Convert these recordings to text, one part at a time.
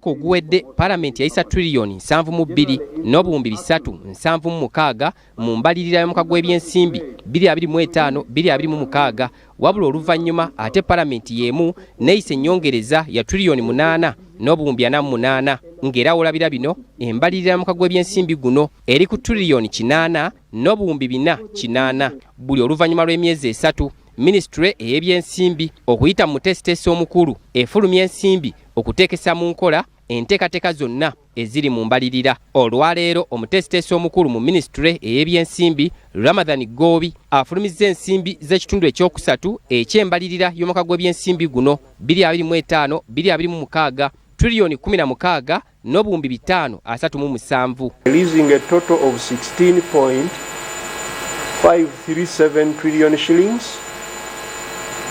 Omwaka oguwedde Paalamenti yayisa triliyoni 72 n'obuwumbi 376 mu mbalirira y'omwaka gw'ebyensimbi 2025-2026 wabula oluvannyuma ate Paalamenti y'emu n'eyisa ennyongereza ya triliyoni 8 n'obuwumbi 48 ng'era olabira bino embalirira y'omwaka gw'ebyensimbi guno eri ku triliyoni 8 n'obuwumbi 480 buli oluvannyuma lw'emyezi 3 Minisitule ey'ebyensimbi okuyita mu tesitesi omukulu efulumya ensimbi okuteekesa mu nkola enteekateeka zonna eziri mu mbalirira. Olwaleero omutesitesi omukulu mu Minisitule ey'ebyensimbi Ramadhan Goobi afulumizza ensimbi z'ekitundu ekyokusatu eky'embalirira y'omwaka gw'ebyensimbi guno 2025-2026 triliyoni 16 n'obuwumbi 537. Releasing a total of 16.537 trillion shillings,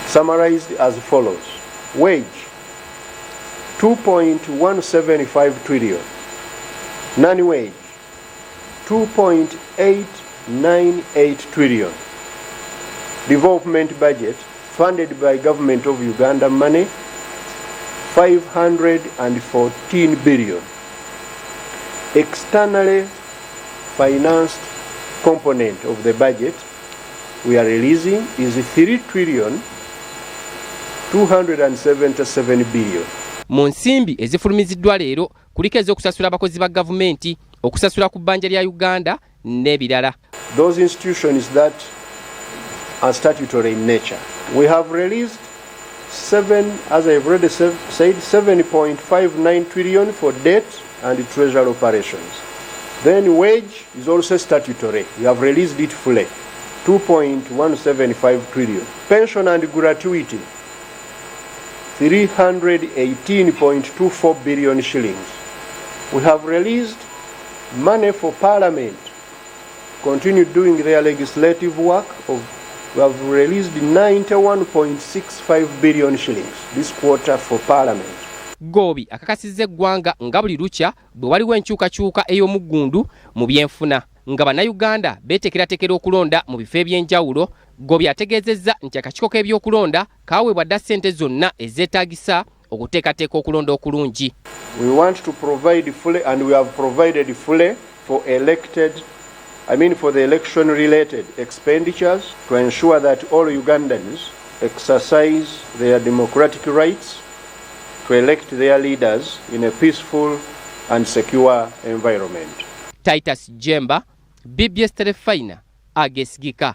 summarized as follows: wage 2.175 trillion, non-wage 2.898 trillion, development budget funded by Government of Uganda money 514 billion, externally financed component of the budget we are releasing is 3 trillion 277 billion. Mu nsimbi ezifulumiziddwa leero kuliko ez'okusasula abakozi ba gavumenti, okusasula ku bbanja lya Uganda n'ebirala. Those institutions that are statutory in nature. We have released as I've already said, 7.59 trillion for debt and treasury operations. Then wage is also statutory. We have released it fully, 2.175 trillion. Pension and gratuity, 318.24 billion shillings. We have released money for Parliament, continue doing their legislative work. We have released 91.65 billion shillings this quarter for Parliament. Goobi akakasizza eggwanga nga buli lukya bwe waliwo enkyukakyuka ey'omuggundu mu byenfuna nga bannayuganda beetekeratekera okulonda mu bifo eby'enjawulo. Goobi ategeezezza nti akakiiko k'ebyokulonda kaweebwa dda ssente zonna ezeetaagisa okuteekateeka okulonda okulungi. We want to provide fully, and we have provided fully for for the election-related expenditures to ensure that all Ugandans exercise their democratic rights to elect their leaders in a peaceful and secure environment. Titus Jemba, BBS Terefayina, Ageesigika.